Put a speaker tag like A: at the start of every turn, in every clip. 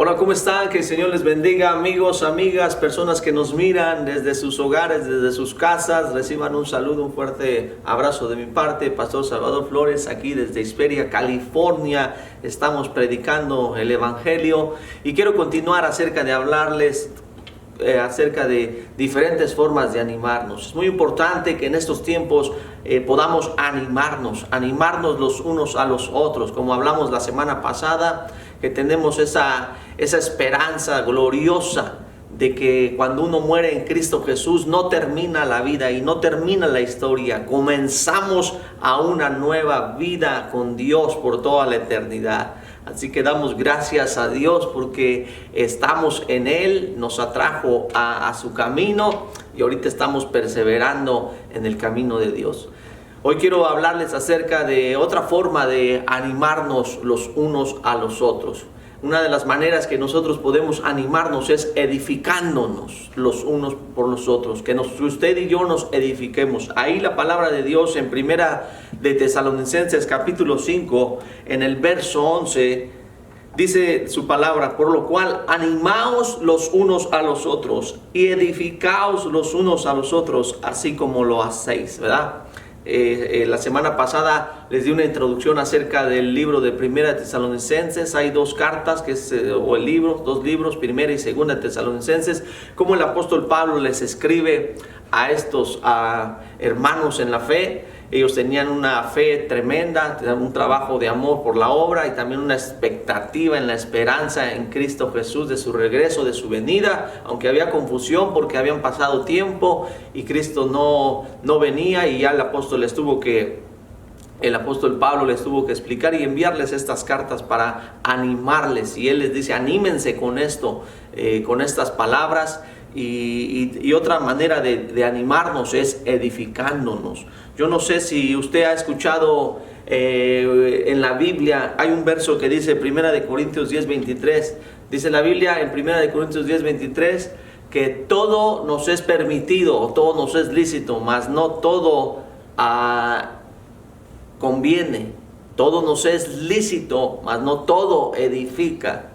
A: Hola, ¿cómo están? Que el Señor les bendiga, amigos, amigas, personas que nos miran desde sus hogares, desde sus casas. Reciban un saludo, un fuerte abrazo de mi parte, Pastor Salvador Flores, aquí desde Hesperia, California. Estamos predicando el Evangelio y quiero continuar acerca de hablarles acerca de diferentes formas de animarnos. Es muy importante que en estos tiempos podamos animarnos los unos a los otros, como hablamos la semana pasada, que tenemos esa esperanza gloriosa de que cuando uno muere en Cristo Jesús no termina la vida y no termina la historia, comenzamos a una nueva vida con Dios por toda la eternidad. Así que damos gracias a Dios porque estamos en Él, nos atrajo a su camino y ahorita estamos perseverando en el camino de Dios. Hoy quiero hablarles acerca de otra forma de animarnos los unos a los otros. Una de las maneras que nosotros podemos animarnos es edificándonos los unos por los otros, que usted y yo nos edifiquemos. Ahí la palabra de Dios en Primera de Tesalonicenses capítulo 5, en el verso 11, dice su palabra: por lo cual animaos los unos a los otros y edificaos los unos a los otros, así como lo hacéis, ¿verdad? La semana pasada les di una introducción acerca del libro de Primera de Tesalonicenses. Hay dos cartas, dos libros, Primera y Segunda de Tesalonicenses, como el apóstol Pablo les escribe a estos hermanos en la fe. Ellos tenían una fe tremenda, un trabajo de amor por la obra y también una expectativa en la esperanza en Cristo Jesús de su regreso, de su venida, aunque había confusión porque habían pasado tiempo y Cristo no venía, y ya el apóstol Pablo les tuvo que explicar y enviarles estas cartas para animarles, y él les dice: anímense con esto, con estas palabras. Y otra manera de animarnos es edificándonos. Yo no sé si usted ha escuchado en la Biblia, hay un verso que dice, 1 Corintios 10:23, dice la Biblia en 1 Corintios 10:23, que todo nos es permitido, todo nos es lícito, mas no todo conviene. Todo nos es lícito, mas no todo edifica.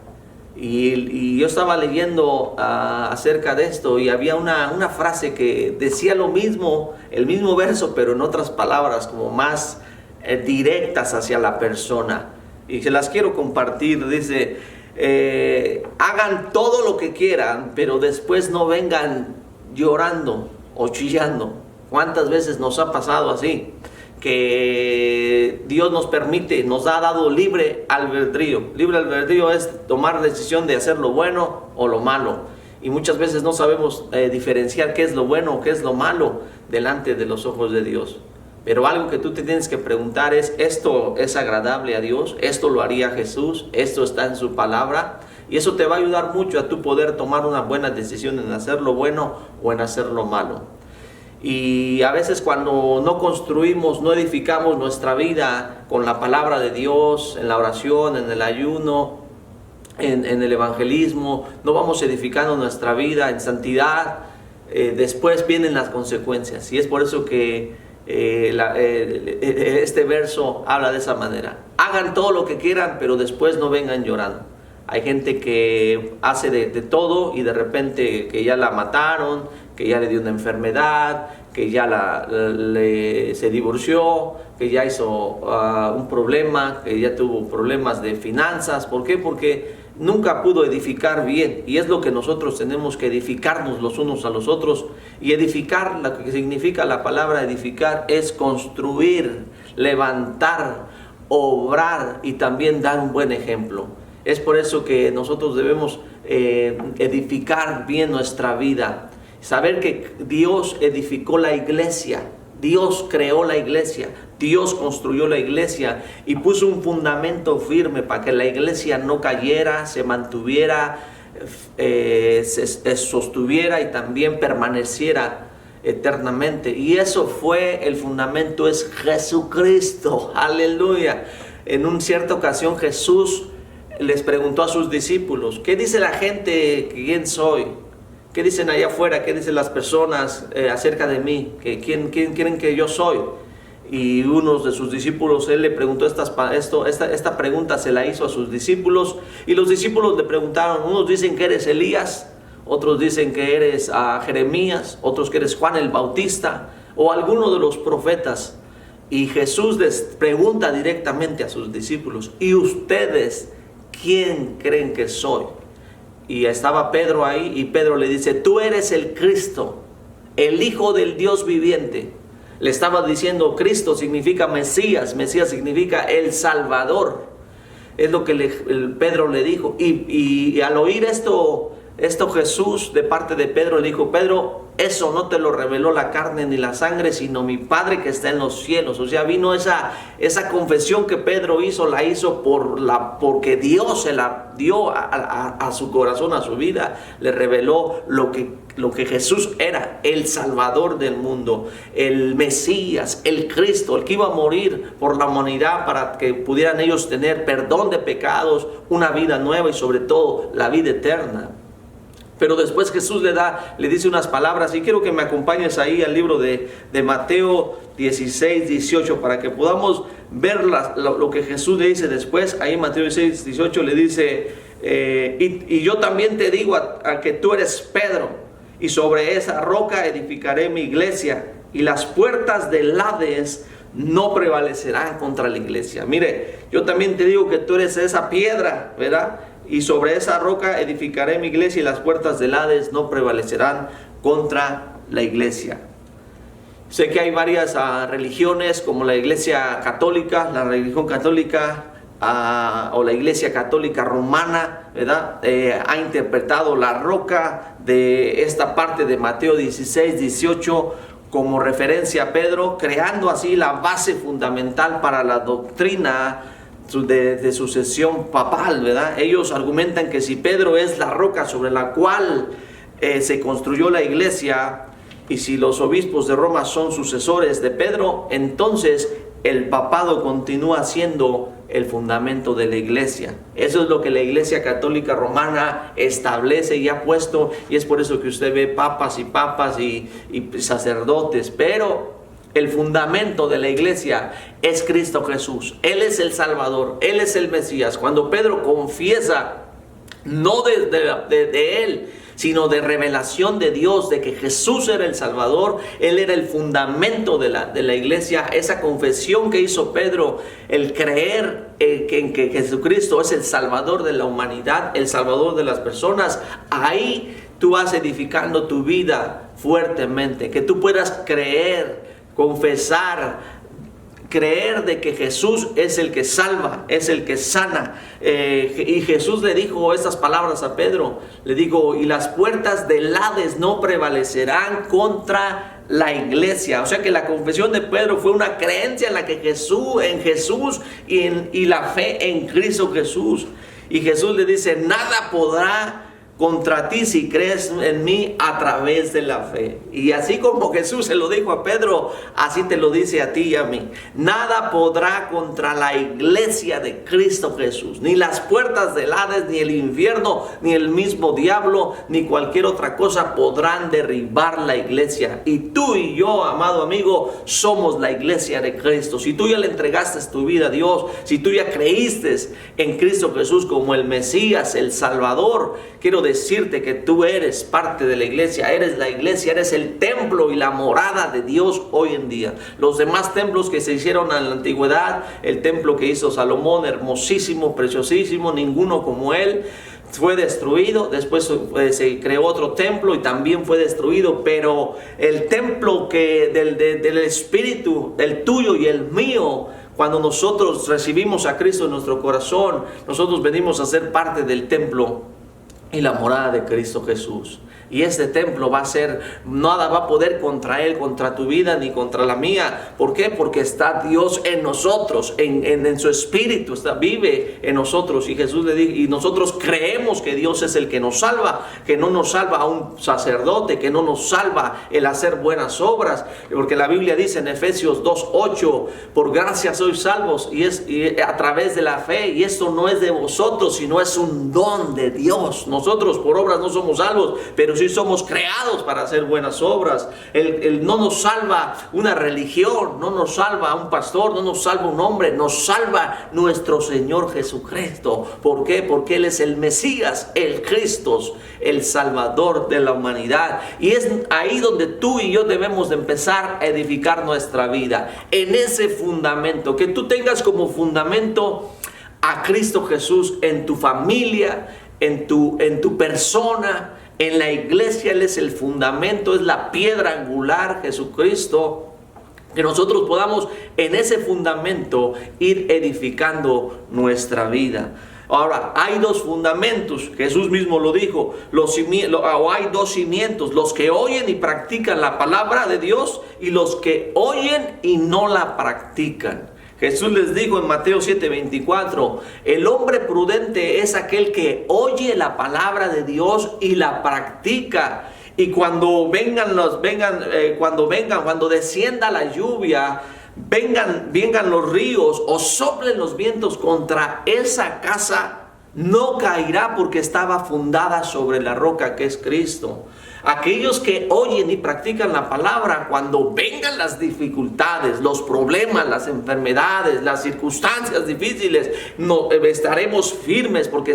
A: Y yo estaba leyendo acerca de esto, y había una frase que decía lo mismo, el mismo verso, pero en otras palabras como más directas hacia la persona, y se las quiero compartir. Dice: hagan todo lo que quieran, pero después no vengan llorando o chillando. ¿Cuántas veces nos ha pasado así? Que Dios nos permite, nos ha dado libre albedrío. Libre albedrío es tomar la decisión de hacer lo bueno o lo malo, y muchas veces no sabemos diferenciar qué es lo bueno o qué es lo malo delante de los ojos de Dios. Pero algo que tú te tienes que preguntar es: ¿esto es agradable a Dios? ¿Esto lo haría Jesús? ¿Esto está en su palabra? Y eso te va a ayudar mucho a tu poder tomar una buena decisión en hacer lo bueno o en hacer lo malo. Y a veces cuando no construimos, no edificamos nuestra vida con la palabra de Dios, en la oración, en el ayuno, en el evangelismo, no vamos edificando nuestra vida en santidad, después vienen las consecuencias. Y es por eso que este verso habla de esa manera: hagan todo lo que quieran, pero después no vengan llorando. Hay gente que hace de todo, y de repente que ya la mataron, que ya le dio una enfermedad, que ya se divorció, que ya hizo un problema, que ya tuvo problemas de finanzas. ¿Por qué? Porque nunca pudo edificar bien. Y es lo que nosotros tenemos que edificarnos los unos a los otros. Y edificar, lo que significa la palabra edificar, es construir, levantar, obrar y también dar un buen ejemplo. Es por eso que nosotros debemos edificar bien nuestra vida. Saber que Dios edificó la iglesia, Dios creó la iglesia, Dios construyó la iglesia y puso un fundamento firme para que la iglesia no cayera, se mantuviera, se sostuviera y también permaneciera eternamente. Y eso fue el fundamento, es Jesucristo. Aleluya. En una cierta ocasión Jesús les preguntó a sus discípulos: ¿qué dice la gente? ¿Quién soy? ¿Qué dicen allá afuera? ¿Qué dicen las personas acerca de mí? ¿Quién creen que yo soy? y unos de sus discípulos, él le preguntó esta pregunta, se la hizo a sus discípulos, y los discípulos le preguntaron, unos dicen que eres Elías, otros dicen que eres Jeremías, otros que eres Juan el Bautista, o alguno de los profetas. Y Jesús les pregunta directamente a sus discípulos, ¿y ustedes quién creen que soy? Y estaba Pedro ahí, y Pedro le dice, tú eres el Cristo, el Hijo del Dios viviente. Le estaba diciendo, Cristo significa Mesías, Mesías significa el Salvador. Es lo que Pedro le dijo. Y al oír esto Jesús de parte de Pedro le dijo, Pedro, eso no te lo reveló la carne ni la sangre, sino mi Padre que está en los cielos. O sea, vino esa confesión que Pedro hizo, la hizo porque Dios se la dio a su corazón, a su vida. Le reveló lo que Jesús era, el Salvador del mundo, el Mesías, el Cristo, el que iba a morir por la humanidad para que pudieran ellos tener perdón de pecados, una vida nueva y sobre todo la vida eterna. Pero después Jesús le dice unas palabras, y quiero que me acompañes ahí al libro de Mateo 16, 18, para que podamos ver lo que Jesús le dice después. Ahí en Mateo 16, 18 le dice, y yo también te digo a que tú eres Pedro, y sobre esa roca edificaré mi iglesia, y las puertas del Hades no prevalecerán contra la iglesia. Mire, yo también te digo que tú eres esa piedra, ¿verdad? Y sobre esa roca edificaré mi iglesia, y las puertas del Hades no prevalecerán contra la iglesia. Sé que hay varias religiones, como la iglesia católica, la religión católica o la iglesia católica romana, ¿verdad? Ha interpretado la roca de esta parte de Mateo 16, 18 como referencia a Pedro, creando así la base fundamental para la doctrina de sucesión papal, ¿verdad? Ellos argumentan que si Pedro es la roca sobre la cual se construyó la iglesia, y si los obispos de Roma son sucesores de Pedro, entonces el papado continúa siendo el fundamento de la iglesia. Eso es lo que la iglesia católica romana establece y ha puesto, y es por eso que usted ve papas y sacerdotes. Pero el fundamento de la iglesia es Cristo Jesús. Él es el Salvador, Él es el Mesías. Cuando Pedro confiesa, no de él, sino de revelación de Dios, de que Jesús era el Salvador, Él era el fundamento de la iglesia. Esa confesión que hizo Pedro, el creer en que Jesucristo es el Salvador de la humanidad, el Salvador de las personas, ahí tú vas edificando tu vida fuertemente, que tú puedas creer, confesar, creer de que Jesús es el que salva, es el que sana. Y Jesús le dijo estas palabras a Pedro, le dijo, y las puertas del Hades no prevalecerán contra la iglesia. O sea que la confesión de Pedro fue una creencia en Jesús y la fe en Cristo Jesús. Y Jesús le dice, nada podrá contra ti si crees en mí a través de la fe. Y así como Jesús se lo dijo a Pedro, así te lo dice a ti y a mí. Nada podrá contra la iglesia de Cristo Jesús, ni las puertas del Hades, ni el infierno, ni el mismo diablo, ni cualquier otra cosa podrán derribar la iglesia. Y tú y yo, amado amigo, somos la iglesia de Cristo. Si tú ya le entregaste tu vida a Dios, si tú ya creíste en Cristo Jesús como el Mesías, el Salvador, quiero decirte que tú eres parte de la iglesia, eres el templo y la morada de Dios hoy en día. Los demás templos que se hicieron en la antigüedad, el templo que hizo Salomón, hermosísimo, preciosísimo, ninguno como él, fue destruido. Después se creó otro templo y también fue destruido, pero el templo del Espíritu, el tuyo y el mío, cuando nosotros recibimos a Cristo en nuestro corazón, nosotros venimos a ser parte del templo y la morada de Cristo Jesús. Y este templo nada va a poder contra él, contra tu vida ni contra la mía. ¿Por qué? Porque está Dios en nosotros, en su espíritu, vive en nosotros. Y Jesús le dijo, y nosotros creemos que Dios es el que nos salva, que no nos salva a un sacerdote, que no nos salva el hacer buenas obras. Porque la Biblia dice en Efesios 2:8, por gracia sois salvos y a través de la fe, y esto no es de vosotros, sino es un don de Dios. Nosotros por obras no somos salvos, pero sí somos creados para hacer buenas obras. No nos salva una religión, no nos salva un pastor, no nos salva un hombre, nos salva nuestro Señor Jesucristo. ¿Por qué? Porque Él es el Mesías, el Cristo, el Salvador de la humanidad. Y es ahí donde tú y yo debemos de empezar a edificar nuestra vida, en ese fundamento, que tú tengas como fundamento a Cristo Jesús en tu familia, en tu persona, en la iglesia. Él es el fundamento, es la piedra angular, Jesucristo. Que nosotros podamos en ese fundamento ir edificando nuestra vida. Ahora, hay dos fundamentos, Jesús mismo lo dijo, hay dos cimientos, los que oyen y practican la palabra de Dios y los que oyen y no la practican. Jesús les dijo en Mateo 7:24, el hombre prudente es aquel que oye la palabra de Dios y la practica. Y cuando descienda la lluvia, vengan los ríos o soplen los vientos contra esa casa, no caerá porque estaba fundada sobre la roca que es Cristo. Aquellos que oyen y practican la palabra, cuando vengan las dificultades, los problemas, las enfermedades, las circunstancias difíciles, estaremos firmes porque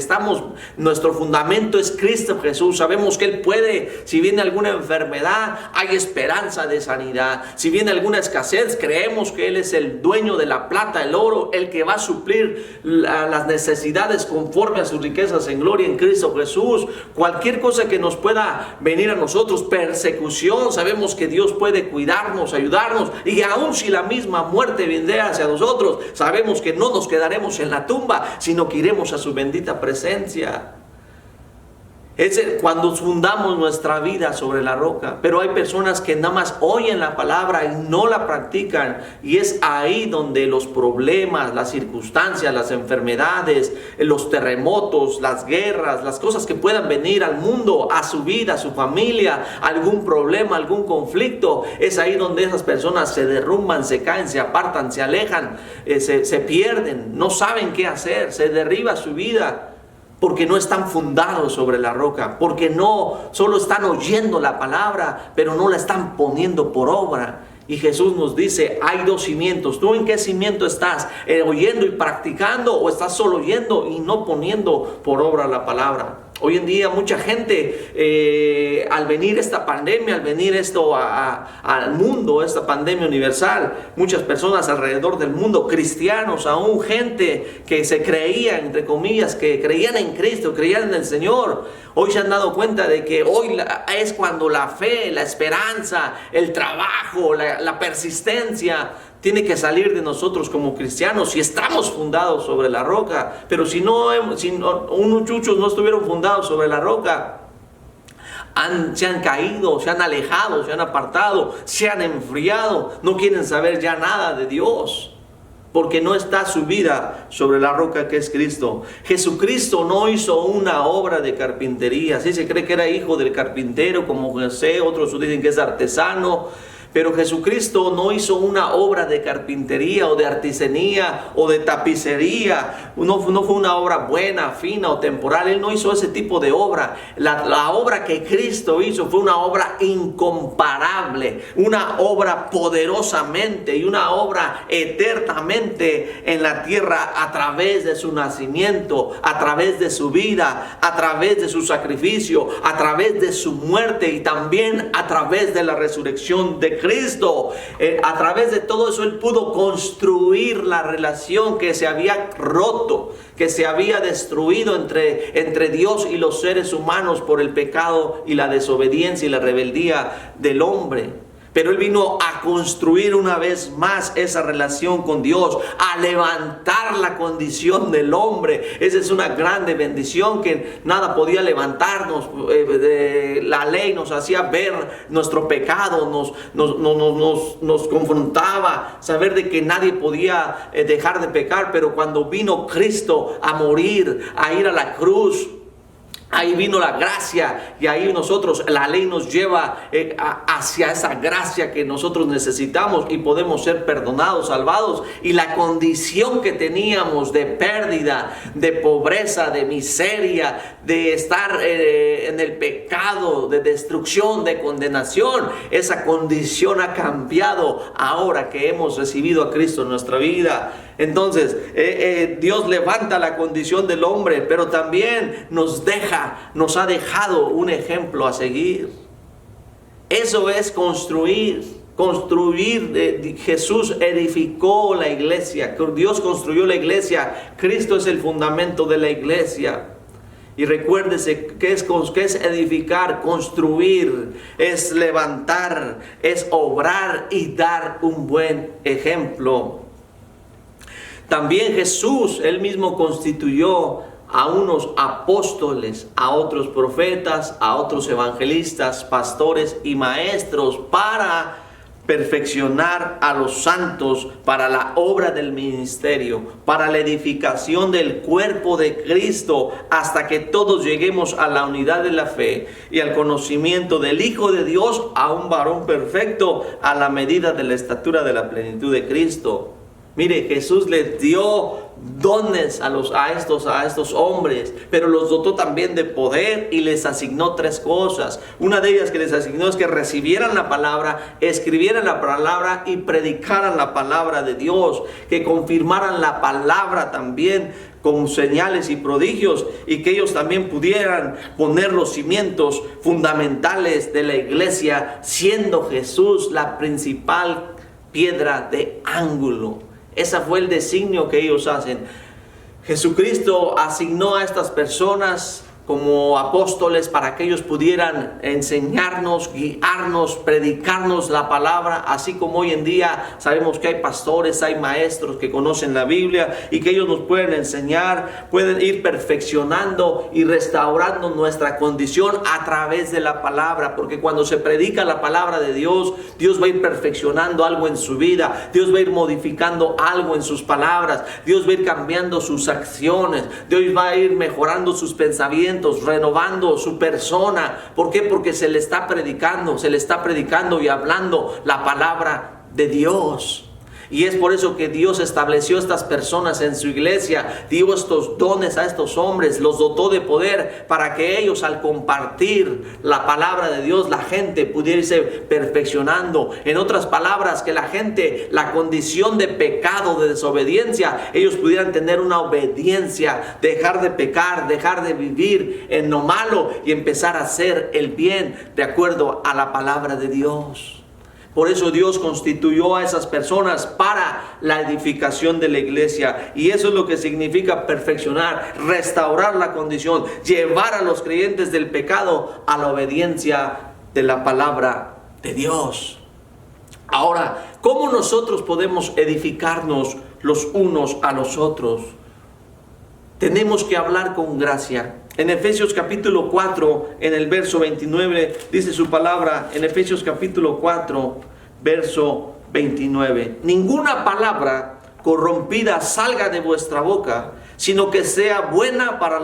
A: nuestro fundamento es Cristo Jesús. Sabemos que Él puede. Si viene alguna enfermedad, hay esperanza de sanidad. Si viene alguna escasez, creemos que Él es el dueño de la plata, el oro, el que va a suplir las necesidades conforme a sus riquezas en gloria en Cristo Jesús. Cualquier cosa que nos pueda venir a nosotros, persecución, sabemos que Dios puede cuidarnos, ayudarnos, y aun si la misma muerte viene hacia nosotros, sabemos que no nos quedaremos en la tumba, sino que iremos a su bendita presencia. Es cuando fundamos nuestra vida sobre la roca. Pero hay personas que nada más oyen la palabra y no la practican, y es ahí donde los problemas, las circunstancias, las enfermedades, los terremotos, las guerras, las cosas que puedan venir al mundo, a su vida, a su familia, algún problema, algún conflicto, es ahí donde esas personas se derrumban, se caen, se apartan, se alejan, se pierden, no saben qué hacer, se derriba su vida. Porque no están fundados sobre la roca, porque no solo están oyendo la palabra, pero no la están poniendo por obra. Y Jesús nos dice, hay dos cimientos. ¿Tú en qué cimiento estás? ¿Oyendo y practicando, o estás solo oyendo y no poniendo por obra la palabra? Hoy en día mucha gente, al venir esta pandemia, al venir esto al mundo, esta pandemia universal, muchas personas alrededor del mundo, cristianos, aún gente que se creía, entre comillas, que creían en Cristo, creían en el Señor, hoy se han dado cuenta de que hoy es cuando la fe, la esperanza, el trabajo, la persistencia tiene que salir de nosotros como cristianos, si estamos fundados sobre la roca. Pero si unos chuchos no estuvieron fundados sobre la roca, se han caído, se han alejado, se han apartado, se han enfriado, no quieren saber ya nada de Dios, porque no está su vida sobre la roca que es Cristo. Jesucristo no hizo una obra de carpintería. Sí se cree que era hijo del carpintero como José, otros dicen que es artesano. Pero Jesucristo no hizo una obra de carpintería o de artesanía o de tapicería. No fue una obra buena, fina o temporal. Él no hizo ese tipo de obra. La obra que Cristo hizo fue una obra incomparable, una obra poderosamente y una obra eternamente en la tierra, a través de su nacimiento, a través de su vida, a través de su sacrificio, a través de su muerte y también a través de la resurrección de Cristo. A través de todo eso Él pudo construir la relación que se había roto, que se había destruido entre Dios y los seres humanos por el pecado y la desobediencia y la rebeldía del hombre. Pero Él vino a construir una vez más esa relación con Dios, a levantar la condición del hombre. Esa es una grande bendición, que nada podía levantarnos. La ley nos hacía ver nuestro pecado, nos confrontaba, saber de que nadie podía dejar de pecar. Pero cuando vino Cristo a morir, a ir a la cruz, Ahí vino la gracia y ahí nosotros, la ley nos lleva hacia esa gracia que nosotros necesitamos y podemos ser perdonados, salvados. Y la condición que teníamos de pérdida, de pobreza, de miseria, de estar en el pecado, de destrucción, de condenación, esa condición ha cambiado ahora que hemos recibido a Cristo en nuestra vida. Entonces, Dios levanta la condición del hombre, pero también nos ha dejado un ejemplo a seguir. Eso es construir. Jesús edificó la iglesia. Dios construyó la iglesia. Cristo es el fundamento de la iglesia. Y recuérdese que es edificar, construir, es levantar, es obrar y dar un buen ejemplo. También Jesús, Él mismo constituyó a unos apóstoles, a otros profetas, a otros evangelistas, pastores y maestros para perfeccionar a los santos para la obra del ministerio, para la edificación del cuerpo de Cristo, hasta que todos lleguemos a la unidad de la fe y al conocimiento del Hijo de Dios, a un varón perfecto, a la medida de la estatura de la plenitud de Cristo. Mire, Jesús les dio dones a estos hombres, pero los dotó también de poder y les asignó 3 cosas. Una de ellas que les asignó es que recibieran la palabra, escribieran la palabra y predicaran la palabra de Dios, que confirmaran la palabra también con señales y prodigios, y que ellos también pudieran poner los cimientos fundamentales de la iglesia, siendo Jesús la principal piedra de ángulo. Ese fue el designio que ellos hacen. Jesucristo asignó a estas personas como apóstoles para que ellos pudieran enseñarnos, guiarnos, predicarnos la palabra, así como hoy en día sabemos que hay pastores, hay maestros que conocen la Biblia y que ellos nos pueden enseñar, pueden ir perfeccionando y restaurando nuestra condición a través de la palabra, porque cuando se predica la palabra de Dios, Dios va a ir perfeccionando algo en su vida, Dios va a ir modificando algo en sus palabras, Dios va a ir cambiando sus acciones, Dios va a ir mejorando sus pensamientos, renovando su persona. ¿Por qué? Porque se le está predicando y hablando la palabra de Dios. Y es por eso que Dios estableció estas personas en su iglesia, dio estos dones a estos hombres, los dotó de poder para que ellos, al compartir la palabra de Dios, la gente pudiera irse perfeccionando. En otras palabras, que la gente, la condición de pecado, de desobediencia, ellos pudieran tener una obediencia, dejar de pecar, dejar de vivir en lo malo y empezar a hacer el bien de acuerdo a la palabra de Dios. Por eso Dios constituyó a esas personas para la edificación de la iglesia. Y eso es lo que significa perfeccionar, restaurar la condición, llevar a los creyentes del pecado a la obediencia de la palabra de Dios. Ahora, ¿cómo nosotros podemos edificarnos los unos a los otros? Tenemos que hablar con gracia. En Efesios capítulo 4, en el verso 29, dice su palabra, en Efesios capítulo 4, verso 29. Ninguna palabra corrompida salga de vuestra boca, sino que sea buena para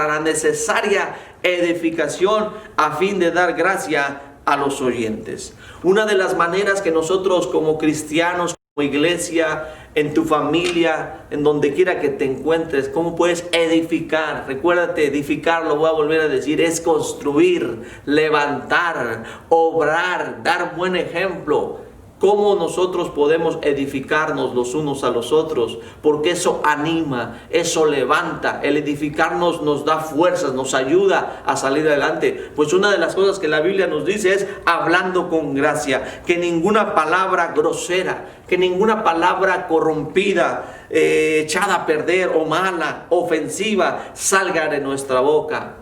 A: la necesaria edificación, a fin de dar gracia a los oyentes. Una de las maneras que nosotros como cristianos, como iglesia, en tu familia, en donde quiera que te encuentres, ¿cómo puedes edificar? Recuérdate, edificar, lo voy a volver a decir, es construir, levantar, obrar, dar buen ejemplo. ¿Cómo nosotros podemos edificarnos los unos a los otros? Porque eso anima, eso levanta. El edificarnos nos da fuerzas, nos ayuda a salir adelante. Pues una de las cosas que la Biblia nos dice es hablando con gracia. Que ninguna palabra grosera, que ninguna palabra corrompida, echada a perder o mala, ofensiva, salga de nuestra boca.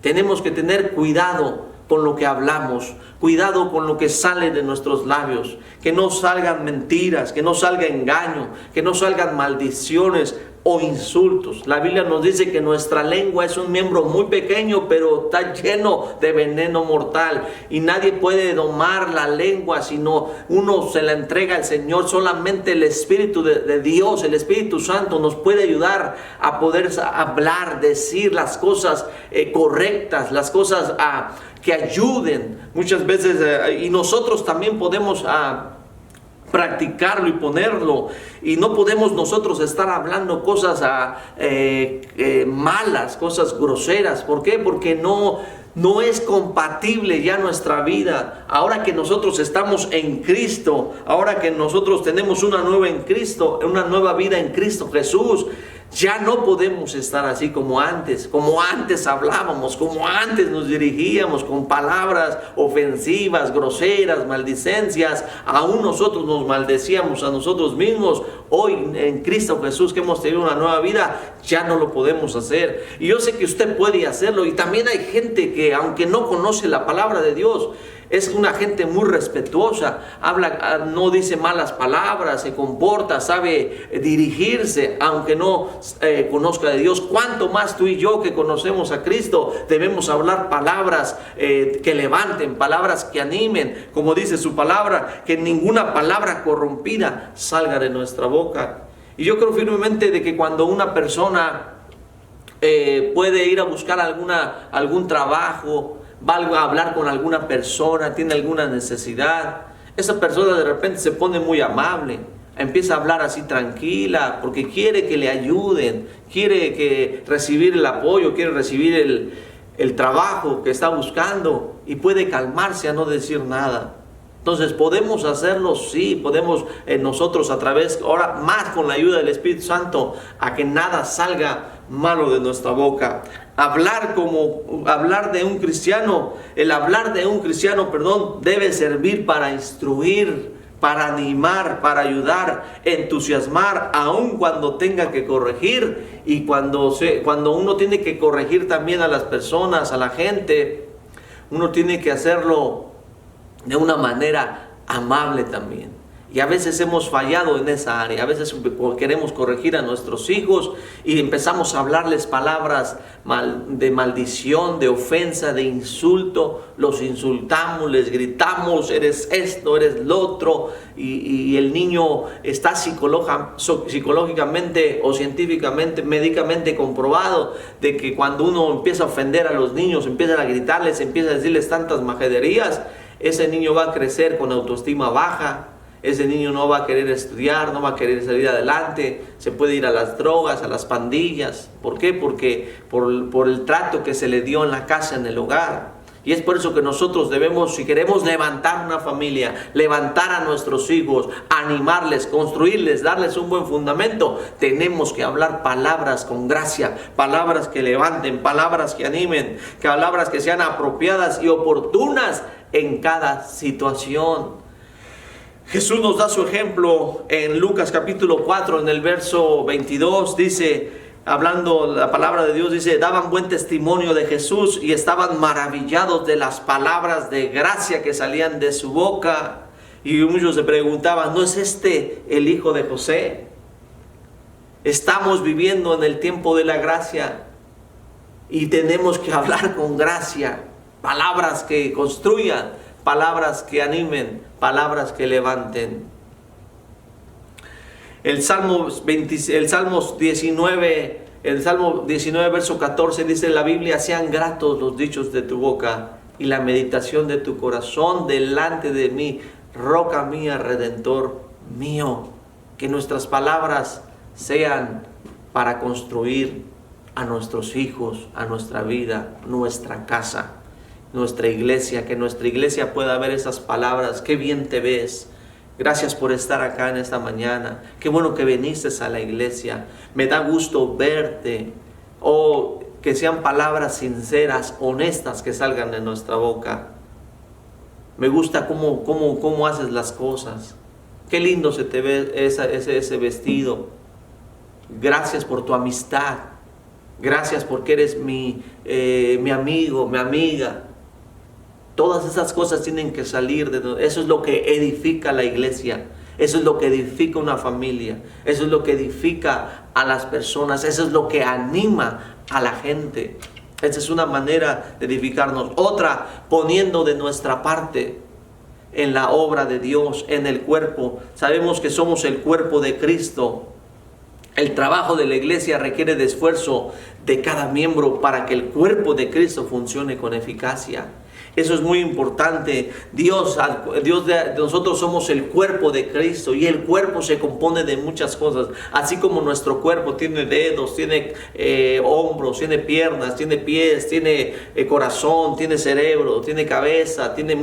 A: Tenemos que tener cuidado con lo que hablamos, cuidado con lo que sale de nuestros labios, que no salgan mentiras, que no salga engaño, que no salgan maldiciones o insultos. La Biblia nos dice que nuestra lengua es un miembro muy pequeño, pero está lleno de veneno mortal. Y nadie puede domar la lengua, sino uno se la entrega al Señor. Solamente el Espíritu de Dios, el Espíritu Santo, nos puede ayudar a poder hablar, decir las cosas correctas, las cosas que ayuden. Muchas veces, y nosotros también podemos practicarlo y ponerlo, y no podemos nosotros estar hablando cosas malas, cosas groseras. ¿Por qué? Porque no es compatible ya nuestra vida. Ahora que nosotros estamos en Cristo, ahora que nosotros tenemos una nueva vida en Cristo Jesús, ya no podemos estar así como antes hablábamos, como antes nos dirigíamos con palabras ofensivas, groseras, maldicencias. Aún nosotros nos maldecíamos a nosotros mismos. Hoy en Cristo Jesús, que hemos tenido una nueva vida, ya no lo podemos hacer. Y yo sé que usted puede hacerlo. Y también hay gente que, aunque no conoce la palabra de Dios, es una gente muy respetuosa, no dice malas palabras, se comporta, sabe dirigirse, aunque no conozca de Dios. Cuanto más tú y yo, que conocemos a Cristo, debemos hablar palabras que levanten, palabras que animen, como dice su palabra, que ninguna palabra corrompida salga de nuestra boca. Y yo creo firmemente de que cuando una persona puede ir a buscar algún trabajo, va a hablar con alguna persona, tiene alguna necesidad, esa persona de repente se pone muy amable, empieza a hablar así tranquila, porque quiere que le ayuden, quiere recibir el apoyo, quiere recibir el trabajo que está buscando, y puede calmarse a no decir nada. Entonces podemos hacerlo, sí, podemos nosotros a través, ahora más con la ayuda del Espíritu Santo, a que nada salga malo de nuestra boca. El hablar de un cristiano, debe servir para instruir, para animar, para ayudar, entusiasmar, aun cuando tenga que corregir. Y cuando uno tiene que corregir también a las personas, a la gente, uno tiene que hacerlo de una manera amable también. Y a veces hemos fallado en esa área. A veces queremos corregir a nuestros hijos y empezamos a hablarles palabras de maldición, de ofensa, de insulto. Los insultamos, les gritamos, eres esto, eres lo otro. Y el niño está psicológicamente o científicamente, médicamente comprobado de que cuando uno empieza a ofender a los niños, empieza a gritarles, empieza a decirles tantas majaderías, ese niño va a crecer con autoestima baja. Ese niño no va a querer estudiar, no va a querer salir adelante, se puede ir a las drogas, a las pandillas. ¿Por qué? Porque por el trato que se le dio en la casa, en el hogar. Y es por eso que nosotros debemos, si queremos levantar una familia, levantar a nuestros hijos, animarles, construirles, darles un buen fundamento, tenemos que hablar palabras con gracia, palabras que levanten, palabras que animen, palabras que sean apropiadas y oportunas en cada situación. Jesús nos da su ejemplo en Lucas capítulo 4, en el verso 22, dice, hablando la palabra de Dios, dice, daban buen testimonio de Jesús y estaban maravillados de las palabras de gracia que salían de su boca. Y muchos se preguntaban, ¿no es este el hijo de José? Estamos viviendo en el tiempo de la gracia y tenemos que hablar con gracia, palabras que construyan, palabras que animen, palabras que levanten. El Salmo 19, verso 14 dice la Biblia, sean gratos los dichos de tu boca y la meditación de tu corazón delante de mí, roca mía, redentor mío. Que nuestras palabras sean para construir a nuestros hijos, a nuestra vida, nuestra casa, nuestra iglesia, que nuestra iglesia pueda ver esas palabras. Qué bien te ves. Gracias por estar acá en esta mañana. Qué bueno que viniste a la iglesia. Me da gusto verte. Oh, que sean palabras sinceras, honestas, que salgan de nuestra boca. Me gusta cómo haces las cosas. Qué lindo se te ve ese vestido. Gracias por tu amistad. Gracias porque eres mi amigo, mi amiga. Todas esas cosas tienen que salir de eso. Es lo que edifica la iglesia. Eso es lo que edifica una familia. Eso es lo que edifica a las personas. Eso es lo que anima a la gente. Esa es una manera de edificarnos. Otra, poniendo de nuestra parte en la obra de Dios, en el cuerpo. Sabemos que somos el cuerpo de Cristo. El trabajo de la iglesia requiere de esfuerzo de cada miembro para que el cuerpo de Cristo funcione con eficacia. Eso es muy importante. Nosotros somos el cuerpo de Cristo, y el cuerpo se compone de muchas cosas. Así como nuestro cuerpo tiene dedos, tiene hombros, tiene piernas, tiene pies, tiene corazón, tiene cerebro, tiene cabeza, tiene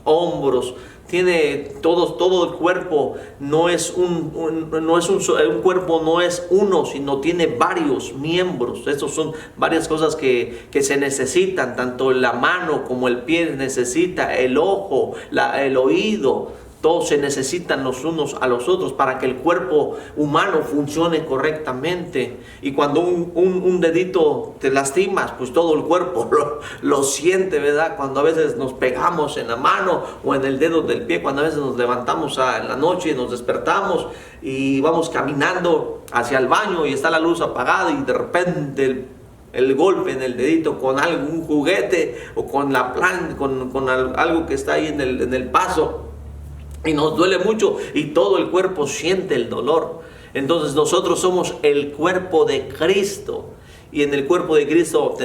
A: hombros, tiene todo el cuerpo. Un cuerpo no es uno, sino tiene varios miembros. Estos son varias cosas que se necesitan. Tanto la mano como el pie necesita, el ojo, el oído. Todos se necesitan los unos a los otros para que el cuerpo humano funcione correctamente. Y cuando un dedito te lastimas, pues todo el cuerpo lo siente, ¿verdad? Cuando a veces nos pegamos en la mano o en el dedo del pie, cuando a veces nos levantamos en la noche y nos despertamos y vamos caminando hacia el baño y está la luz apagada, y de repente el golpe en el dedito con algún juguete o con algo que está ahí en el paso, y nos duele mucho y todo el cuerpo siente el dolor. Entonces nosotros somos el cuerpo de Cristo, y en el cuerpo de Cristo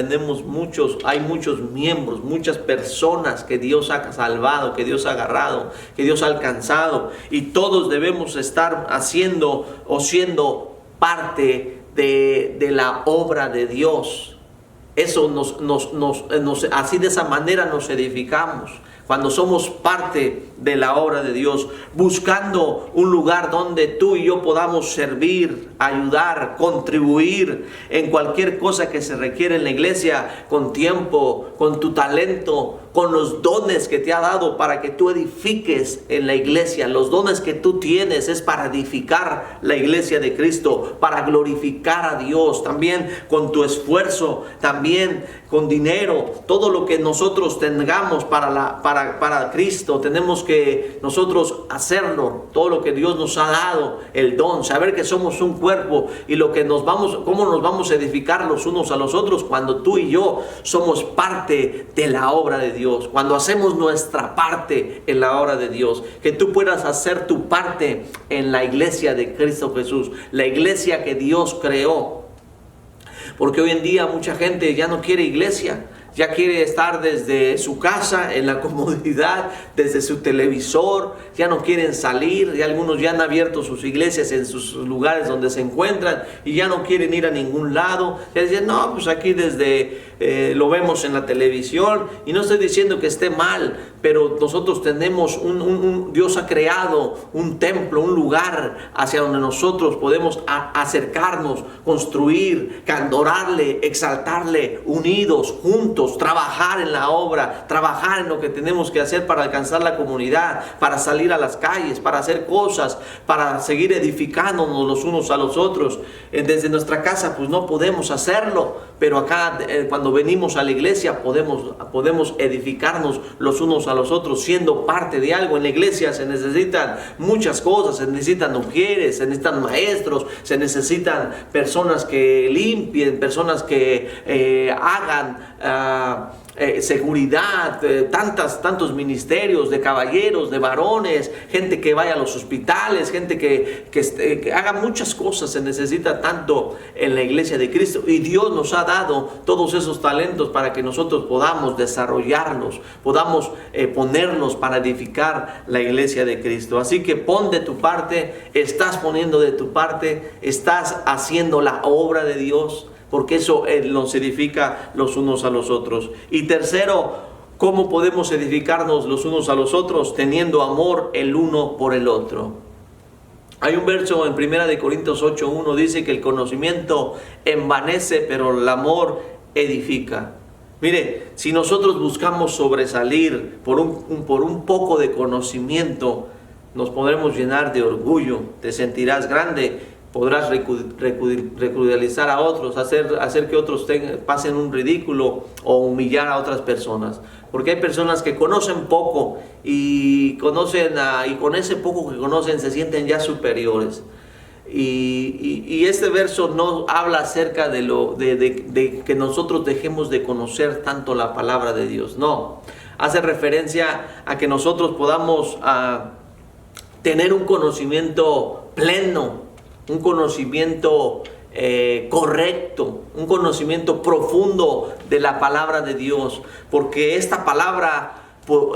A: hay muchos miembros, muchas personas que Dios ha salvado, que Dios ha agarrado, que Dios ha alcanzado, y todos debemos estar haciendo o siendo parte de la obra de Dios. Eso así, de esa manera nos edificamos. Cuando somos parte de la obra de Dios, buscando un lugar donde tú y yo podamos servir, ayudar, contribuir en cualquier cosa que se requiere en la iglesia, con tiempo, con tu talento, con los dones que te ha dado para que tú edifiques en la iglesia. Los dones que tú tienes es para edificar la iglesia de Cristo, para glorificar a Dios. También con tu esfuerzo, también con dinero, todo lo que nosotros tengamos para Cristo, tenemos que nosotros hacerlo. Todo lo que Dios nos ha dado, el don, saber que somos un cuerpo, y cómo nos vamos a edificar los unos a los otros cuando tú y yo somos parte de la obra de Dios, cuando hacemos nuestra parte en la obra de Dios. Que tú puedas hacer tu parte en la iglesia de Cristo Jesús, la iglesia que Dios creó. Porque hoy en día mucha gente ya no quiere iglesia, ya quiere estar desde su casa, en la comodidad, desde su televisor. Ya no quieren salir. Ya algunos ya han abierto sus iglesias en sus lugares donde se encuentran y ya no quieren ir a ningún lado. Ya dicen, no, pues aquí lo vemos en la televisión. Y no estoy diciendo que esté mal, pero nosotros tenemos Dios ha creado un templo, un lugar hacia donde nosotros podemos acercarnos, construir, adorarle, exaltarle, unidos, juntos, trabajar en la obra, trabajar en lo que tenemos que hacer para alcanzar la comunidad, para salir a las calles, para hacer cosas, para seguir edificándonos los unos a los otros. Desde nuestra casa pues no podemos hacerlo, pero acá cuando venimos a la iglesia podemos edificarnos los unos a los otros, siendo parte de algo. En la iglesia se necesitan muchas cosas, se necesitan mujeres, se necesitan maestros, se necesitan personas que limpien, personas que hagan seguridad, tantos ministerios de caballeros, de varones, gente que vaya a los hospitales, gente que haga muchas cosas. Se necesita tanto en la iglesia de Cristo, y Dios nos ha dado todos esos talentos para que nosotros podamos desarrollarlos, podamos ponerlos para edificar la iglesia de Cristo. Así que pon de tu parte, estás poniendo de tu parte, estás haciendo la obra de Dios, porque eso nos edifica los unos a los otros. Y tercero, ¿cómo podemos edificarnos los unos a los otros? Teniendo amor el uno por el otro. Hay un verso en 1 Corintios 8:1, dice que el conocimiento envanece, pero el amor edifica. Mire, si nosotros buscamos sobresalir por un poco de conocimiento, nos podremos llenar de orgullo, te sentirás grande, podrás ridiculizar a otros, hacer que otros pasen un ridículo o humillar a otras personas. Porque hay personas que conocen poco y con ese poco que conocen se sienten ya superiores. Y este verso no habla acerca de que nosotros dejemos de conocer tanto la palabra de Dios. No, hace referencia a que nosotros podamos tener un conocimiento pleno, un conocimiento correcto, un conocimiento profundo de la palabra de Dios, porque esta palabra,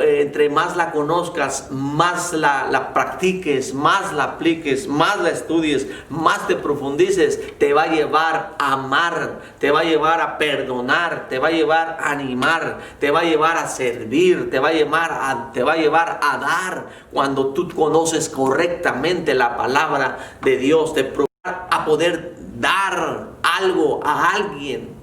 A: entre más la conozcas, más la practiques, más la apliques, más la estudies, más te profundices, te va a llevar a amar, te va a llevar a perdonar, te va a llevar a animar, te va a llevar a servir, te va a llevar a dar. Cuando tú conoces correctamente la palabra de Dios, te provoca a poder dar algo a alguien,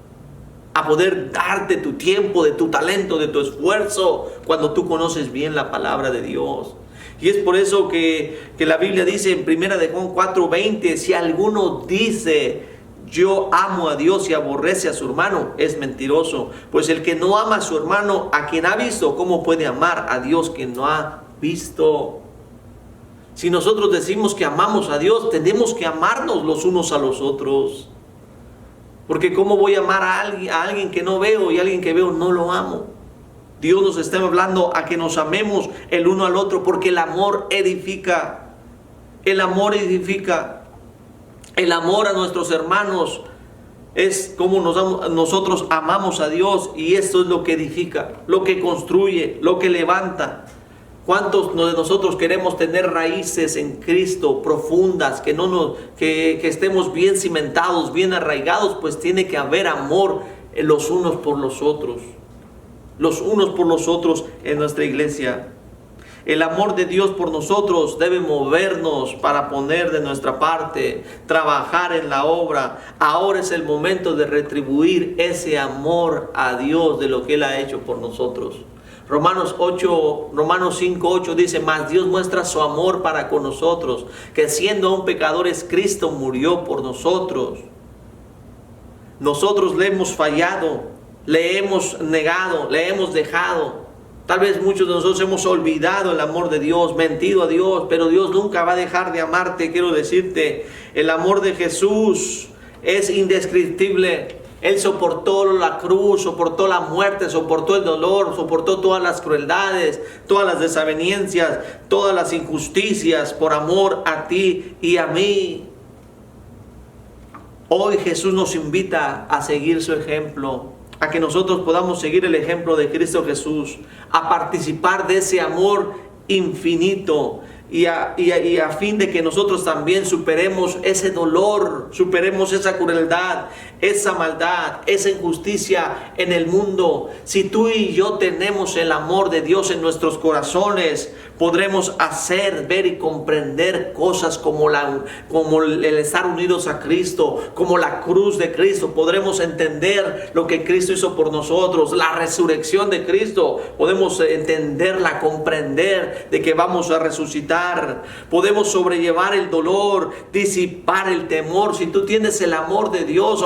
A: a poder darte tu tiempo, de tu talento, de tu esfuerzo, cuando tú conoces bien la palabra de Dios. Y es por eso que la Biblia dice en 1 de Juan 4:20, si alguno dice yo amo a Dios y aborrece a su hermano, es mentiroso. Pues el que no ama a su hermano, a quien ha visto, ¿cómo puede amar a Dios que no ha visto? Si nosotros decimos que amamos a Dios, tenemos que amarnos los unos a los otros. Porque ¿cómo voy a amar a alguien que no veo, y a alguien que veo no lo amo? Dios nos está hablando a que nos amemos el uno al otro, porque el amor edifica. El amor edifica. El amor a nuestros hermanos es como nosotros amamos a Dios, y esto es lo que edifica, lo que construye, lo que levanta. ¿Cuántos de nosotros queremos tener raíces en Cristo profundas, que estemos bien cimentados, bien arraigados? Pues tiene que haber amor los unos por los otros. Los unos por los otros en nuestra iglesia. El amor de Dios por nosotros debe movernos para poner de nuestra parte, trabajar en la obra. Ahora es el momento de retribuir ese amor a Dios de lo que Él ha hecho por nosotros. Romanos 5:8 dice, mas Dios muestra su amor para con nosotros, que siendo aún pecadores, Cristo murió por nosotros. Nosotros le hemos fallado, le hemos negado, le hemos dejado. Tal vez muchos de nosotros hemos olvidado el amor de Dios, mentido a Dios, pero Dios nunca va a dejar de amarte. Quiero decirte, el amor de Jesús es indescriptible. Él soportó la cruz, soportó la muerte, soportó el dolor, soportó todas las crueldades, todas las desavenencias, todas las injusticias por amor a ti y a mí. Hoy Jesús nos invita a seguir su ejemplo, a que nosotros podamos seguir el ejemplo de Cristo Jesús, a participar de ese amor infinito. Y a fin de que nosotros también superemos ese dolor, superemos esa crueldad, esa maldad, esa injusticia en el mundo. Si tú y yo tenemos el amor de Dios en nuestros corazones, podremos hacer, ver y comprender cosas como el estar unidos a Cristo, como la cruz de Cristo. Podremos entender lo que Cristo hizo por nosotros, la resurrección de Cristo. Podemos entenderla, comprender de que vamos a resucitar. Podemos sobrellevar el dolor, disipar el temor. Si tú tienes el amor de Dios,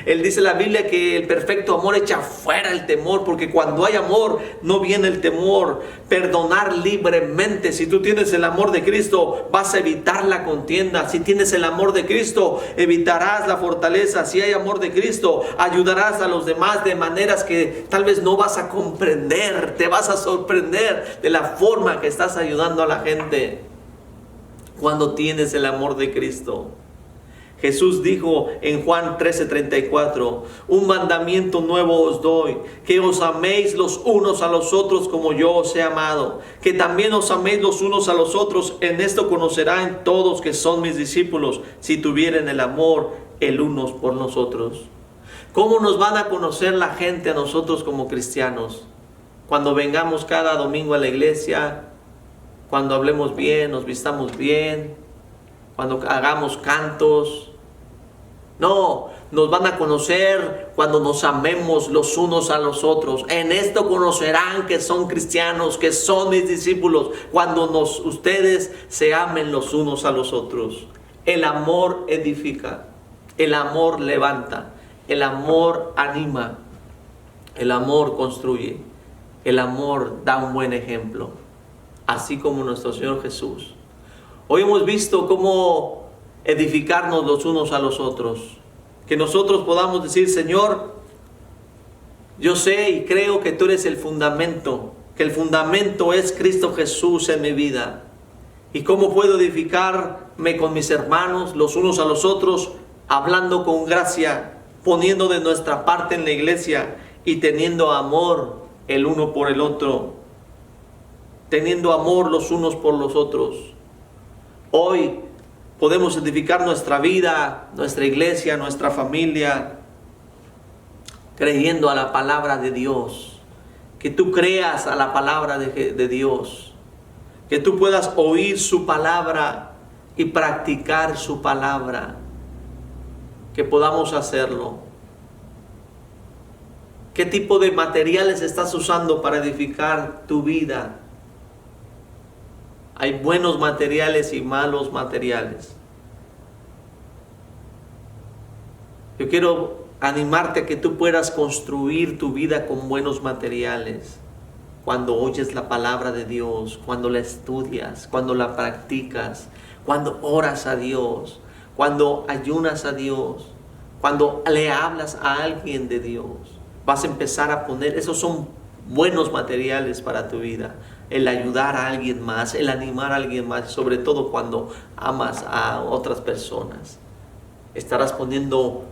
A: Él dice en la Biblia que el perfecto amor echa fuera el temor, porque cuando hay amor no viene el temor. Perdonar libremente. Si tú tienes el amor de Cristo, vas a evitar la contienda. Si tienes el amor de Cristo, evitarás la fortaleza. Si hay amor de Cristo, ayudarás a los demás de maneras que tal vez no vas a comprender. Te vas a sorprender de la forma que estás ayudando a la gente cuando tienes el amor de Cristo. Jesús dijo en Juan 13:34, un mandamiento nuevo os doy, que os améis los unos a los otros como yo os he amado, que también os améis los unos a los otros. En esto conocerán todos que son mis discípulos, si tuvieren el amor el unos por los otros. ¿Cómo nos van a conocer la gente a nosotros como cristianos? Cuando vengamos cada domingo a la iglesia, cuando hablemos bien, nos vistamos bien, cuando hagamos cantos. No, nos van a conocer cuando nos amemos los unos a los otros. En esto conocerán que son cristianos, que son mis discípulos, cuando ustedes se amen los unos a los otros. El amor edifica, el amor levanta, el amor anima, el amor construye, el amor da un buen ejemplo, así como nuestro Señor Jesús. Hoy hemos visto cómo edificarnos los unos a los otros, que nosotros podamos decir: Señor, yo sé y creo que tú eres el fundamento, que el fundamento es Cristo Jesús en mi vida. ¿Y cómo puedo edificarme con mis hermanos, los unos a los otros, hablando con gracia, poniendo de nuestra parte en la iglesia y teniendo amor el uno por el otro, teniendo amor los unos por los otros? Hoy podemos edificar nuestra vida, nuestra iglesia, nuestra familia, creyendo a la palabra de Dios. Que tú creas a la palabra de Dios. Que tú puedas oír su palabra y practicar su palabra. Que podamos hacerlo. ¿Qué tipo de materiales estás usando para edificar tu vida? Hay buenos materiales y malos materiales. Yo quiero animarte a que tú puedas construir tu vida con buenos materiales. Cuando oyes la palabra de Dios, cuando la estudias, cuando la practicas, cuando oras a Dios, cuando ayunas a Dios, cuando le hablas a alguien de Dios, vas a empezar a poner, esos son buenos materiales para tu vida. El ayudar a alguien más, el animar a alguien más, sobre todo cuando amas a otras personas. Estarás poniendo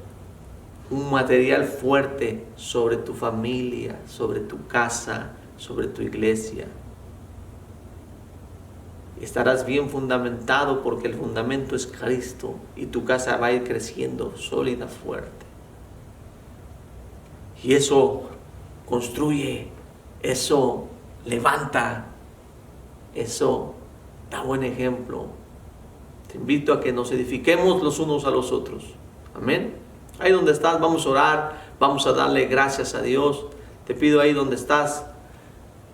A: un material fuerte sobre tu familia, sobre tu casa, sobre tu iglesia. Estarás bien fundamentado porque el fundamento es Cristo y tu casa va a ir creciendo sólida, fuerte. Y eso construye, eso levanta, eso da buen ejemplo. Te invito a que nos edifiquemos los unos a los otros. Amén. Ahí donde estás, vamos a orar, vamos a darle gracias a Dios. Te pido ahí donde estás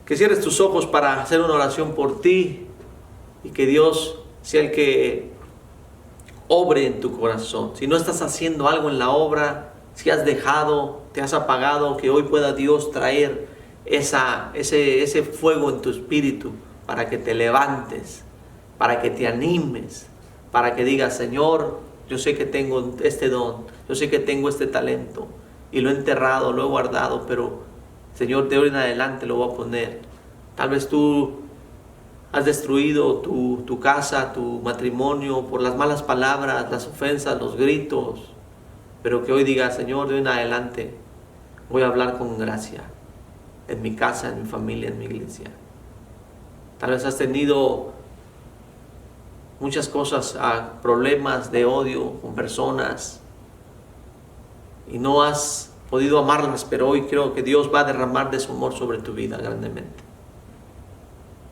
A: que cierres tus ojos para hacer una oración por ti y que Dios sea el que obre en tu corazón. Si no estás haciendo algo en la obra, si has dejado, te has apagado, que hoy pueda Dios traer ese fuego en tu espíritu para que te levantes, para que te animes, para que digas: Señor, yo sé que tengo este don, yo sé que tengo este talento y lo he enterrado, lo he guardado, pero Señor, de hoy en adelante lo voy a poner. Tal vez tú has destruido tu casa, tu matrimonio por las malas palabras, las ofensas, los gritos, pero que hoy digas: Señor, de hoy en adelante voy a hablar con gracia en mi casa, en mi familia, en mi iglesia. Tal vez has tenido muchas cosas, problemas de odio con personas y no has podido amarlas, pero hoy creo que Dios va a derramar de su amor sobre tu vida grandemente.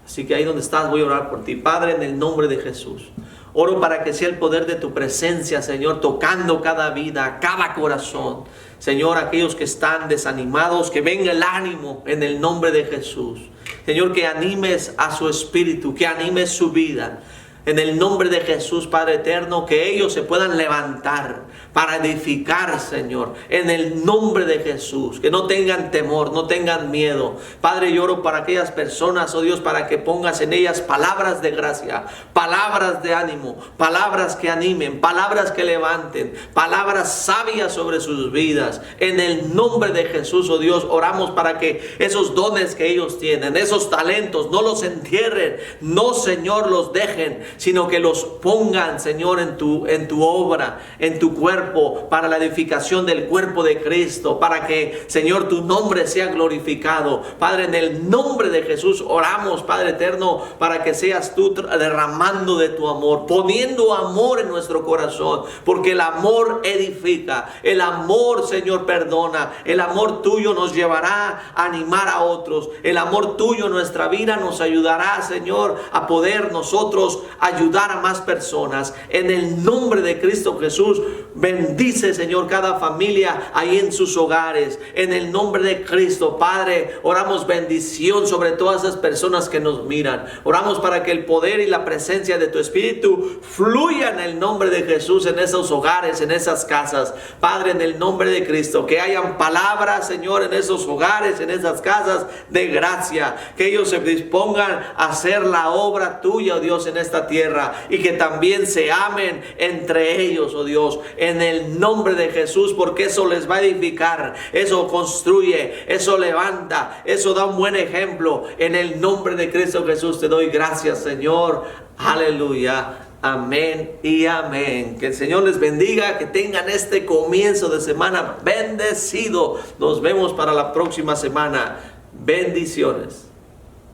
A: Así que ahí donde estás voy a orar por ti. Padre, en el nombre de Jesús, oro para que sea el poder de tu presencia, Señor, tocando cada vida, cada corazón. Señor, aquellos que están desanimados, que venga el ánimo en el nombre de Jesús. Señor, que animes a su espíritu, que animes su vida. En el nombre de Jesús, Padre eterno, que ellos se puedan levantar para edificar, Señor. En el nombre de Jesús, que no tengan temor, no tengan miedo. Padre, yo oro para aquellas personas, oh Dios, para que pongas en ellas palabras de gracia, palabras de ánimo, palabras que animen, palabras que levanten, palabras sabias sobre sus vidas. En el nombre de Jesús, oh Dios, oramos para que esos dones que ellos tienen, esos talentos, no los entierren, no, Señor, los dejen, sino que los pongan, Señor, en tu obra, en tu cuerpo, para la edificación del cuerpo de Cristo, para que, Señor, tu nombre sea glorificado. Padre, en el nombre de Jesús oramos, Padre eterno, para que seas tú derramando de tu amor, poniendo amor en nuestro corazón, porque el amor edifica, el amor, Señor, perdona, el amor tuyo nos llevará a animar a otros, el amor tuyo en nuestra vida nos ayudará, Señor, a poder nosotros ayudar a más personas. En el nombre de Cristo Jesús, Bendice, Señor, cada familia ahí en sus hogares. En el nombre de Cristo, Padre, oramos bendición sobre todas esas personas que nos miran. Oramos para que el poder y la presencia de tu Espíritu fluya en el nombre de Jesús en esos hogares, en esas casas. Padre, en el nombre de Cristo, que hayan palabras, Señor, en esos hogares, en esas casas de gracia. Que ellos se dispongan a hacer la obra tuya, oh Dios, en esta tierra. Y que también se amen entre ellos, oh Dios, en el nombre de Jesús, porque eso les va a edificar, eso construye, eso levanta, eso da un buen ejemplo. En el nombre de Cristo Jesús te doy gracias, Señor. Aleluya. Amén y amén. Que el Señor les bendiga, que tengan este comienzo de semana bendecido. Nos vemos para la próxima semana. Bendiciones.